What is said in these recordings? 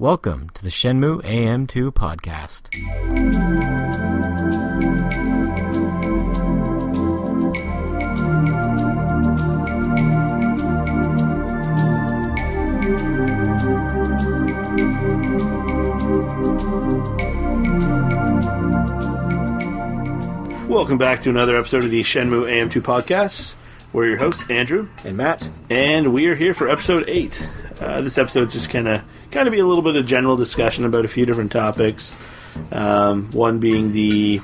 Welcome to the Shenmue AM2 podcast. Welcome back to another episode of the Shenmue AM2 podcast. We're your hosts, Andrew and Matt, and we are here for episode 8. This episode's just kind of be a little bit of general discussion about a few different topics. One being the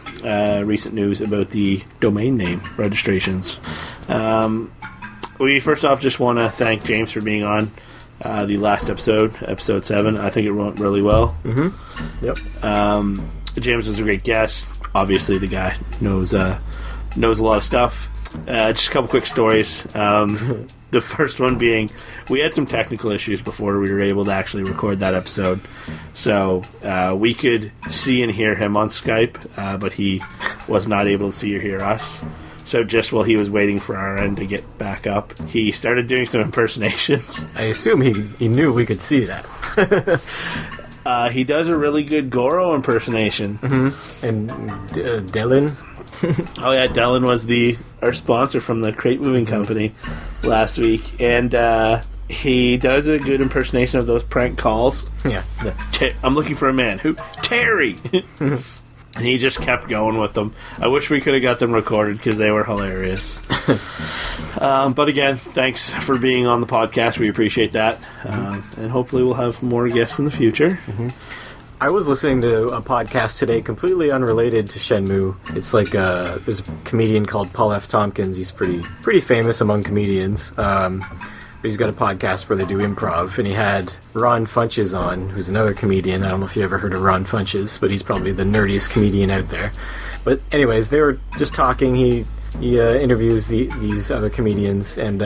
recent news about the domain name registrations. We first off just want to thank James for being on the last episode 7. I think it went really well. Mm-hmm. Yep. James was a great guest. Obviously, the guy knows a lot of stuff. Just a couple quick stories. The first one being, we had some technical issues before we were able to actually record that episode. So we could see and hear him on Skype, but he was not able to see or hear us. So just while he was waiting for our end to get back up, he started doing some impersonations. I assume he knew we could see that. He does a really good Goro impersonation. Mm-hmm. And Dylan. Oh yeah, Dylan was our sponsor from the Crate Moving Company last week, and he does a good impersonation of those prank calls. Yeah. I'm looking for a man. Who? Terry! And he just kept going with them. I wish we could have got them recorded because they were hilarious. But again, thanks for being on the podcast. We appreciate that. And hopefully we'll have more guests in the future. Mm-hmm. I was listening to a podcast today completely unrelated to Shenmue. It's like there's a comedian called Paul F. Tompkins. He's pretty famous among comedians. He's got a podcast where they do improv, and he had Ron Funches on, who's another comedian. I don't know if you ever heard of Ron Funches, but he's probably the nerdiest comedian out there. But anyways, they were just talking. He interviews these other comedians, and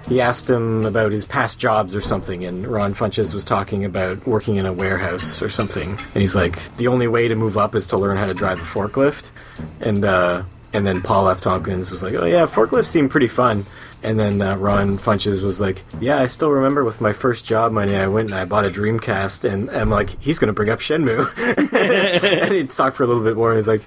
he asked him about his past jobs or something, and Ron Funches was talking about working in a warehouse or something, and he's like, the only way to move up is to learn how to drive a forklift, and then Paul F. Tompkins was like, oh yeah, forklifts seem pretty fun. And then Ron Funches was like, yeah, I still remember with my first job money, I went and I bought a Dreamcast, and I'm like, he's going to bring up Shenmue. And he talked for a little bit more, and he's like,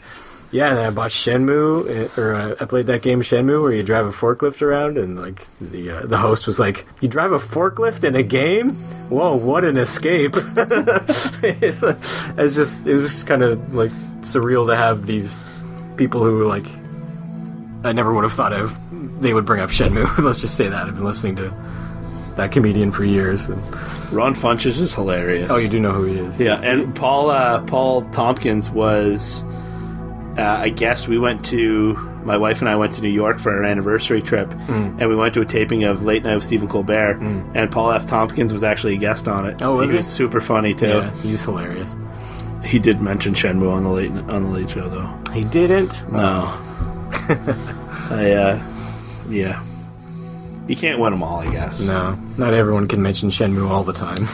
yeah, and then I bought Shenmue, or I played that game Shenmue where you drive a forklift around, and like the host was like, you drive a forklift in a game? Whoa, what an escape. It was just kind of like surreal to have these people who like I never would have thought of they would bring up Shenmue. Let's just say that. I've been listening to that comedian for years. And Ron Funches is hilarious. Oh, you do know who he is. Yeah, and Paul Tompkins was I guess my wife and I went to New York for our anniversary trip, and we went to a taping of Late Night with Stephen Colbert, and Paul F. Tompkins was actually a guest on it. Oh, was he? He was super funny, too. Yeah, he's hilarious. He did mention Shenmue on the Late Show, though. He didn't? No. Yeah. You can't win them all, I guess. No, not everyone can mention Shenmue all the time.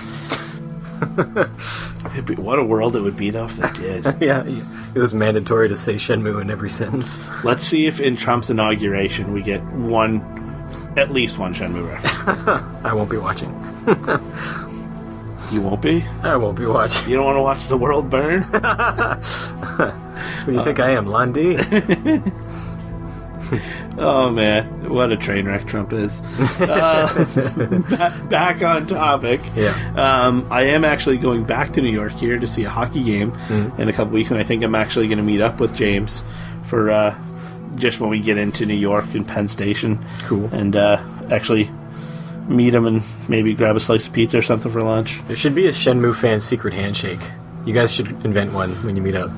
What a world it would be, though, if they did. Yeah, it was mandatory to say Shenmue in every sentence. Let's see if in Trump's inauguration we get at least one Shenmue reference. I won't be watching. You won't be? I won't be watching. You don't want to watch the world burn? What do you think I am, Lundy? Oh man, what a train wreck Trump is. Back on topic. Yeah. I am actually going back to New York here to see a hockey game in a couple weeks, and I think I'm actually going to meet up with James for just when we get into New York and Penn Station. Cool. And actually meet him and maybe grab a slice of pizza or something for lunch. There should be a Shenmue fan secret handshake. You guys should invent one when you meet up.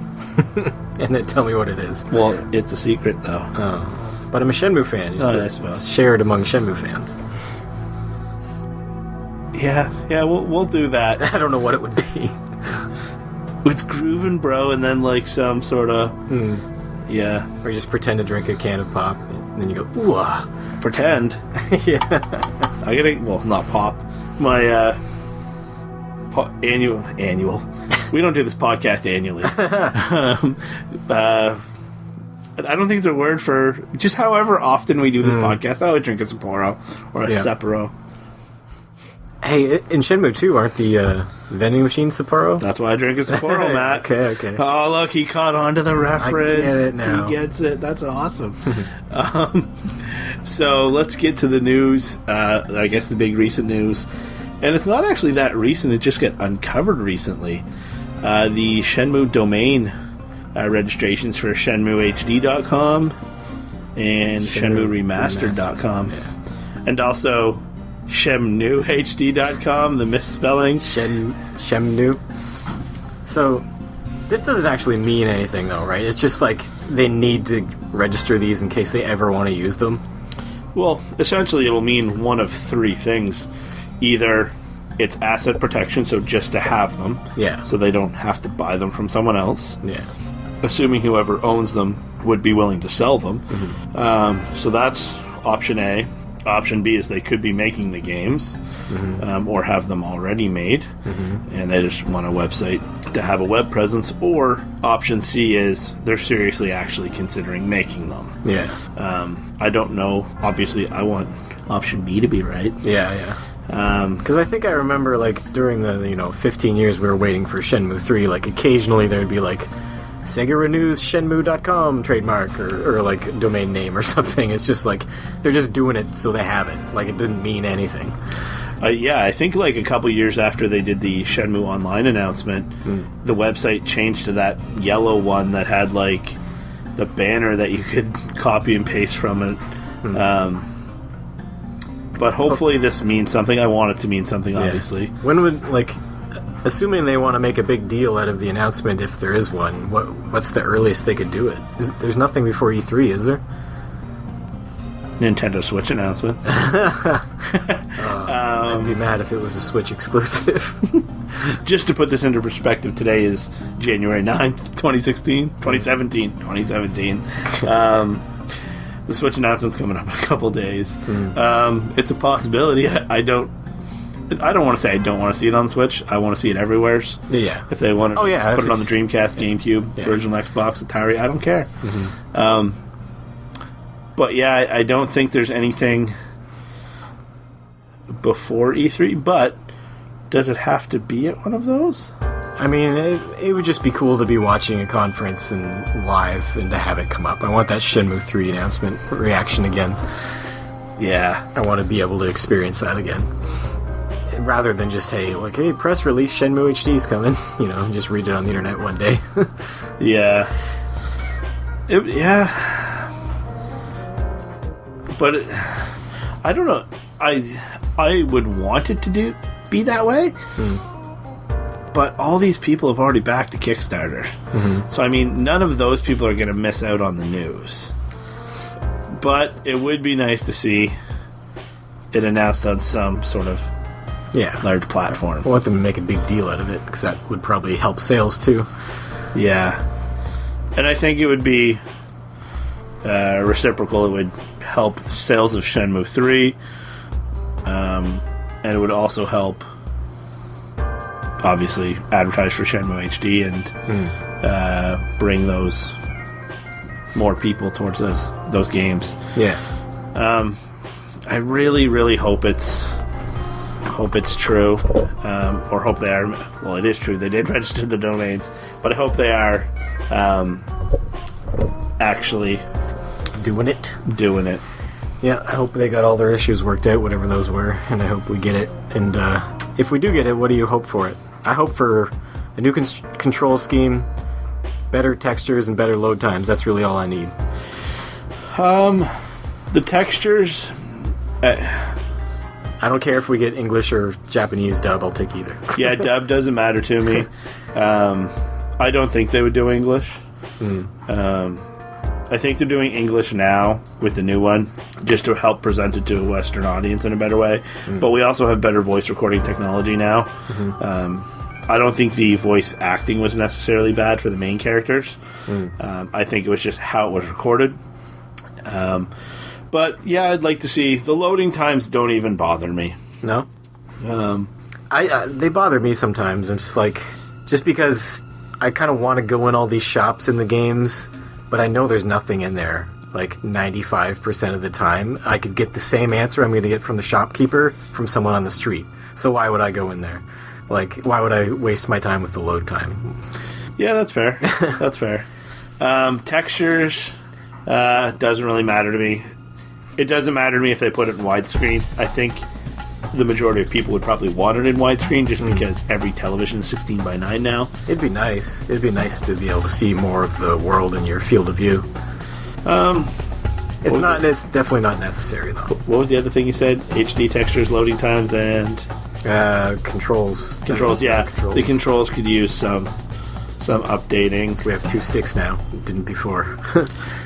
And then tell me what it is. Well, it's a secret, though. Oh. But I'm a Shenmue fan. I suppose. It's shared among Shenmue fans. Yeah, we'll do that. I don't know what it would be. It's groovin' bro, and then like some sort of... Yeah. Or you just pretend to drink a can of pop, and then you go, ooh-ah. Pretend? Yeah. I gotta... Well, not pop. My, annual... We don't do this podcast annually. I don't think there's a word for just however often we do this podcast. I would drink a Sapporo or a Sapporo. Hey, in Shenmue 2, aren't the Vending machine Sapporo? That's why I drink a Sapporo, Matt. Okay. Oh, look, he caught on to the reference. I get it now. He gets it. That's awesome. So let's get to the news. I guess the big recent news. And it's not actually that recent. It just got uncovered recently. The Shenmue domain registrations for ShenmueHD.com and ShenmueRemastered.com. Yeah. And also ShenmueHD.com, the misspelling. Shenmue. So, this doesn't actually mean anything, though, right? It's just like they need to register these in case they ever want to use them. Well, essentially it'll mean one of three things. Either it's asset protection, so just to have them. Yeah. So they don't have to buy them from someone else. Yeah. Assuming whoever owns them would be willing to sell them. Mm-hmm. So that's option A. Option B is they could be making the games, or have them already made, and they just want a website to have a web presence. Or option C is they're seriously actually considering making them. Yeah. I don't know. Obviously, I want option B to be right. Yeah. Because I think I remember, like, during the 15 years we were waiting for Shenmue 3, like, occasionally there'd be, like, Sega renews Shenmue.com trademark or like domain name or something. It's just like they're just doing it so they have it. Like, it didn't mean anything. Yeah, I think like a couple years after they did the Shenmue Online announcement, the website changed to that yellow one that had like the banner that you could copy and paste from it. But hopefully this means something. I want it to mean something, obviously. When would, like, assuming they want to make a big deal out of the announcement, if there is one, what's the earliest they could do it? There's nothing before E3, is there? Nintendo Switch announcement. I'd be mad if it was a Switch exclusive. Just to put this into perspective, today is January 9th, 2017. The Switch announcement's coming up in a couple days. It's a possibility. I don't want to say I don't want to see it on the Switch. I want to see it everywhere. Yeah. If they want to put it on the Dreamcast, GameCube, original Xbox, Atari, I don't care. But yeah, I don't think there's anything before E3, but does it have to be at one of those? I mean, it would just be cool to be watching a conference and live and to have it come up. I want that Shenmue 3 announcement reaction again. Yeah. I want to be able to experience that again. Rather than just say, like, hey, press release, Shenmue HD's coming. Just read it on the internet one day. Yeah. But I don't know. I would want it to be that way. But all these people have already backed a Kickstarter. So, I mean, none of those people are going to miss out on the news. But it would be nice to see it announced on some sort of large platform. I want them to make a big deal out of it, because that would probably help sales, too. Yeah. And I think it would be reciprocal. It would help sales of Shenmue 3. And it would also help, obviously, advertise for Shenmue HD and bring those more people towards those games. Yeah. I really, really hope it's true, or hope they are. Well, it is true. They did register the domains, but I hope they are actually doing it. Yeah, I hope they got all their issues worked out, whatever those were, and I hope we get it. And if we do get it, what do you hope for it? I hope for a new control scheme, better textures, and better load times. That's really all I need. The textures... I don't care if we get English or Japanese dub, I'll take either. Yeah, dub doesn't matter to me. I don't think they would do English. I think they're doing English now with the new one, just to help present it to a Western audience in a better way. But we also have better voice recording technology now. I don't think the voice acting was necessarily bad for the main characters. I think it was just how it was recorded. But yeah, I'd like to see... The loading times don't even bother me. No? They bother me sometimes. I'm just like... Just because I kind of want to go in all these shops in the games, but I know there's nothing in there. Like 95% of the time, I could get the same answer I'm going to get from the shopkeeper from someone on the street. So why would I go in there? Like, why would I waste my time with the load time? Yeah, that's fair. That's fair. Textures doesn't really matter to me. It doesn't matter to me if they put it in widescreen. I think the majority of people would probably want it in widescreen just because every television is 16 by 9 now. It'd be nice. It'd be nice to be able to see more of the world in your field of view. It's definitely not necessary, though. What was the other thing you said? HD textures, loading times, and... Controls. Yeah. Controls. The controls could use some updating. So we have 2 sticks now. Didn't before.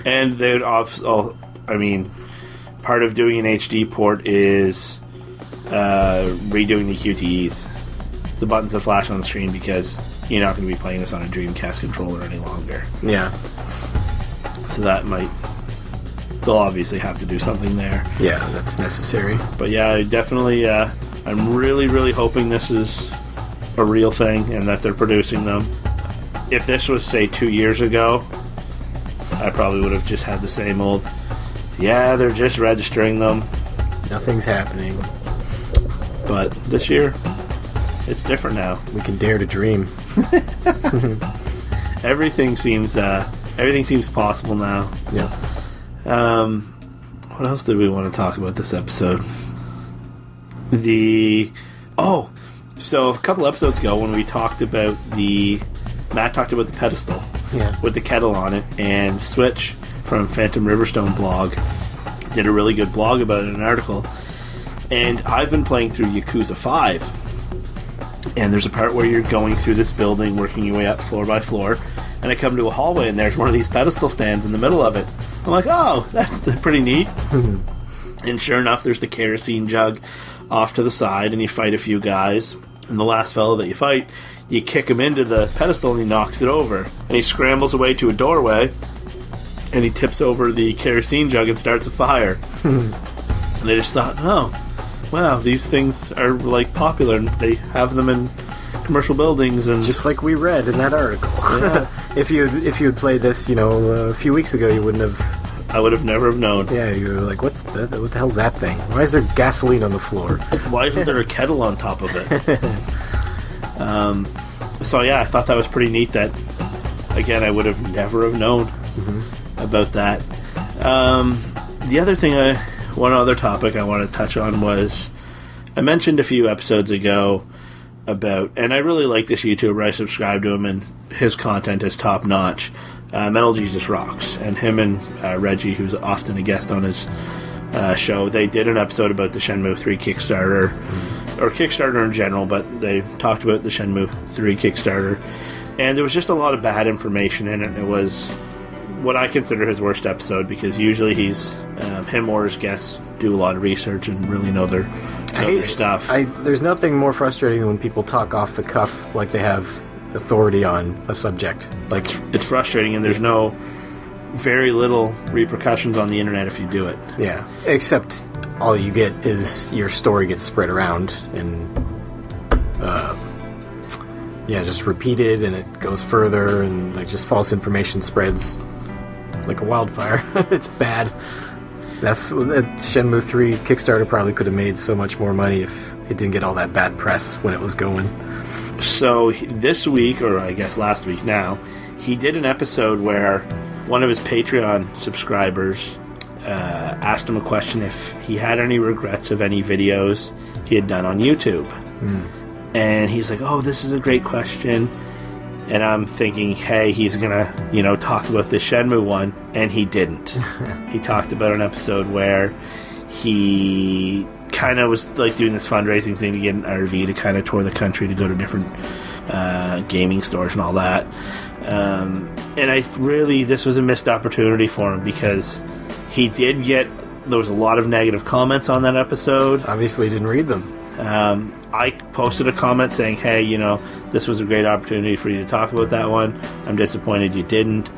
And they would also... I mean, part of doing an HD port is redoing the QTEs. The buttons that flash on the screen, because you're not going to be playing this on a Dreamcast controller any longer. Yeah. So that might... They'll obviously have to do something there. Yeah, that's necessary. But yeah, definitely, I'm really, really hoping this is a real thing and that they're producing them. If this was, say, 2 years ago, I probably would have just had the same old, yeah, they're just registering them. Nothing's happening. But this year, it's different now. We can dare to dream. Everything seems possible now. Yeah. What else did we want to talk about this episode? So a couple episodes ago when Matt talked about the pedestal, yeah, with the kettle on it, and Switch from Phantom Riverstone blog did a really good blog about it in an article. And I've been playing through Yakuza 5, and there's a part where you're going through this building, working your way up floor by floor, and I come to a hallway and there's one of these pedestal stands in the middle of it. I'm like, oh, that's pretty neat. And sure enough, there's the kerosene jug off to the side, and you fight a few guys. And the last fellow that you fight, you kick him into the pedestal and he knocks it over. And he scrambles away to a doorway, and he tips over the kerosene jug and starts a fire. And I just thought, oh, wow, these things are like popular, and they have them in commercial buildings, and just like we read in that article. Yeah. If you had played this, a few weeks ago, you wouldn't have. I would have never have known. Yeah, you were like, what the hell's that thing? Why is there gasoline on the floor? Why isn't there a kettle on top of it? So yeah, I thought that was pretty neat. That again, I would have never have known about that. The other thing, one other topic I want to touch on was, I mentioned a few episodes ago about, and I really like this YouTuber, I subscribe to him, and his content is top notch. Metal Jesus Rocks, and him and Reggie, who's often a guest on his show, they did an episode about the Shenmue 3 Kickstarter, or Kickstarter in general, but they talked about the Shenmue 3 Kickstarter, and there was just a lot of bad information in it. It was what I consider his worst episode, because usually him or his guests do a lot of research and really know their stuff. There's nothing more frustrating than when people talk off the cuff like they have authority on a subject. Like, it's frustrating, and there's very little repercussions on the internet if you do it. Yeah, except all you get is your story gets spread around and just repeated, and it goes further, and like just false information spreads like a wildfire. It's bad. That's Shenmue 3 Kickstarter probably could have made so much more money if it didn't get all that bad press when it was going. So this week, or I guess last week now, he did an episode where one of his Patreon subscribers asked him a question if he had any regrets of any videos he had done on YouTube. And he's like, oh, this is a great question. And I'm thinking, hey, he's gonna, talk about the Shenmue one, and he didn't. He talked about an episode where he kind of was like doing this fundraising thing to get an RV to kind of tour the country to go to different gaming stores and all that. And this was a missed opportunity for him, because there was a lot of negative comments on that episode. Obviously didn't read them. I posted a comment saying, hey, this was a great opportunity for you to talk about that one. I'm disappointed you didn't.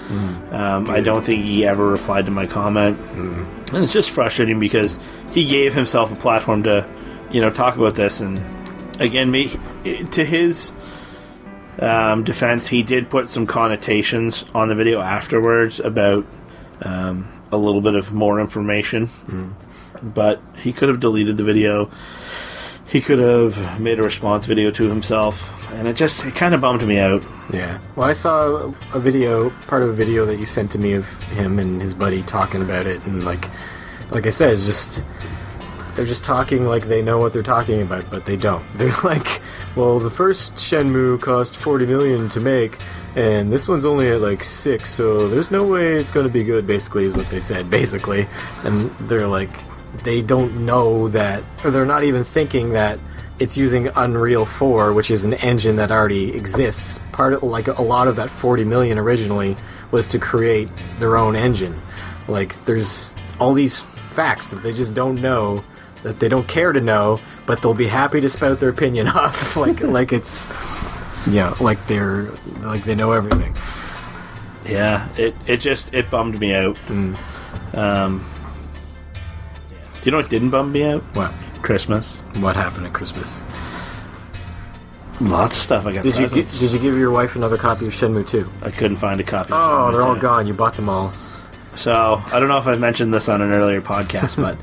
I don't think he ever replied to my comment. And it's just frustrating, because he gave himself a platform to, talk about this. And again, to his defense, he did put some connotations on the video afterwards about a little bit of more information. But he could have deleted the video. he could have made a response video to himself, and it kind of bummed me out. Yeah. Well, I saw a video, part of a video that you sent to me of him and his buddy talking about it, and like I said, it's just, they're just talking like they know what they're talking about, but they don't. They're like, well, the first Shenmue cost $40 million to make, and this one's only at like 6, so there's no way it's going to be good, basically, is what they said, basically. And they're like, they don't know that, or they're not even thinking that it's using Unreal 4, which is an engine that already exists. Part of, like, a lot of that $40 million originally was to create their own engine. Like, there's all these facts that they just don't know, that they don't care to know, but they'll be happy to spout their opinion off, like it's, like they know everything. Yeah, it bummed me out. Do you know what didn't bum me out? What? Christmas. What happened at Christmas? Lots of stuff I got. Did you give your wife another copy of Shenmue 2? I couldn't find a copy. Oh, they're all gone. You bought them all. So I don't know if I've mentioned this on an earlier podcast, but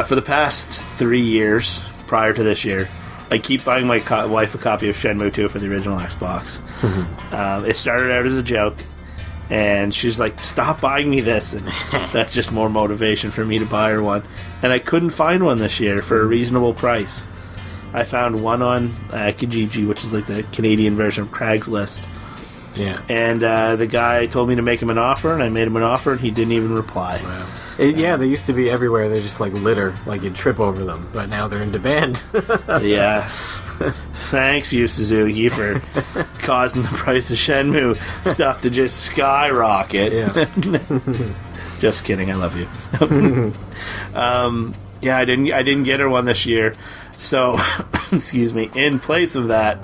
for the past 3 years prior to this year, I keep buying my wife a copy of Shenmue 2 for the original Xbox. It started out as a joke, and she's like, "Stop buying me this," and that's just more motivation for me to buy her one. And I couldn't find one this year for a reasonable price. I found one on Kijiji, which is like the Canadian version of Craigslist. Yeah. And the guy told me to make him an offer, and I made him an offer, and he didn't even reply. Wow. They used to be everywhere. They're just like litter, like you'd trip over them. But now they're in demand. Yeah. Thanks, Yu Suzuki, for causing the price of Shenmue stuff to just skyrocket. Yeah. Just kidding. I love you. Yeah, I didn't get her one this year. So, excuse me. In place of that,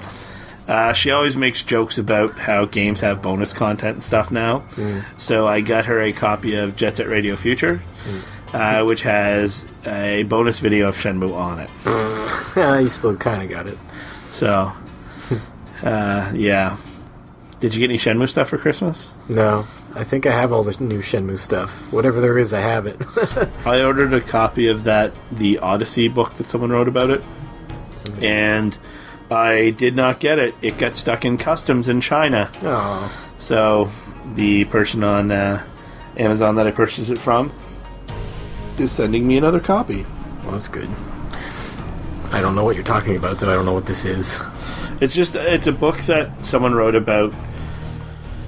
she always makes jokes about how games have bonus content and stuff now. So I got her a copy of Jet Set Radio Future, which has a bonus video of Shenmue on it. You still kind of got it. So, yeah. Did you get any Shenmue stuff for Christmas? No. I think I have all the new Shenmue stuff. Whatever there is, I have it. I ordered a copy of the Odyssey book that someone wrote about it. And I did not get it. It got stuck in customs in China. Oh. So the person on Amazon that I purchased it from is sending me another copy. Well, that's good. I don't know what you're talking about, though. I don't know what this is. It's a book that someone wrote about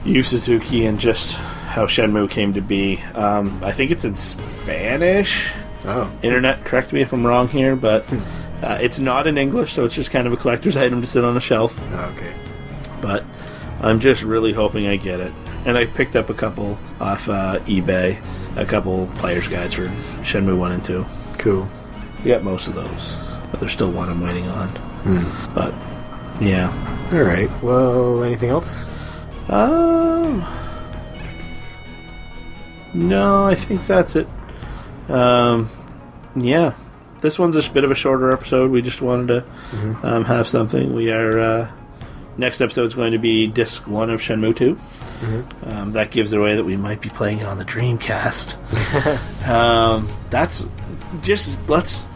Yu Suzuki and just how Shenmue came to be. I think it's in Spanish. Oh. Internet, correct me if I'm wrong here, but it's not in English, so it's just kind of a collector's item to sit on a shelf. Oh, okay. But I'm just really hoping I get it. And I picked up a couple off eBay, a couple player's guides for Shenmue 1 and 2. Cool. We got most of those, but there's still one I'm waiting on. But, yeah. Alright, well, anything else? No, I think that's it. Yeah. This one's a bit of a shorter episode. We just wanted to have something. We are... next episode is going to be Disc 1 of Shenmue 2. That gives it away that we might be playing it on the Dreamcast. That's... Just, let's...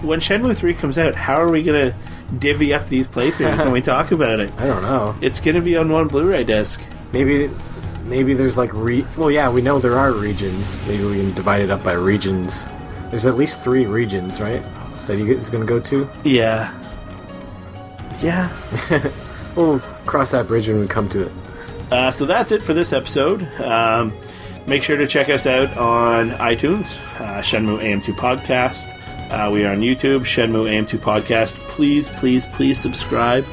When Shenmue 3 comes out, how are we going to divvy up these playthroughs when we talk about it? I don't know. It's going to be on one Blu-ray disc. Maybe there's like well, yeah, we know there are regions. Maybe we can divide it up by regions. There's at least 3 regions, right? That he's going to go to? Yeah. Yeah. We'll cross that bridge when we come to it. So that's it for this episode. Make sure to check us out on iTunes, Shenmue AM2 Podcast. We are on YouTube, Shenmue AM2 Podcast. Please, please, please subscribe.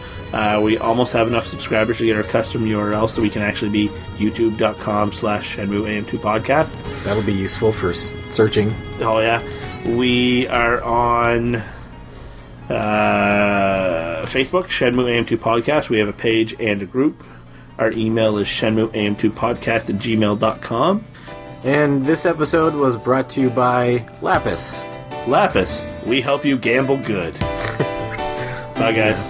We almost have enough subscribers to get our custom URL so we can actually be youtube.com/Shenmue AM2 Podcast. That'll be useful for searching. Oh, yeah. We are on Facebook, Shenmue AM2 Podcast. We have a page and a group. Our email is shenmueam2podcast@gmail.com. And this episode was brought to you by Lapis. Lapis, we help you gamble good. Bye, guys.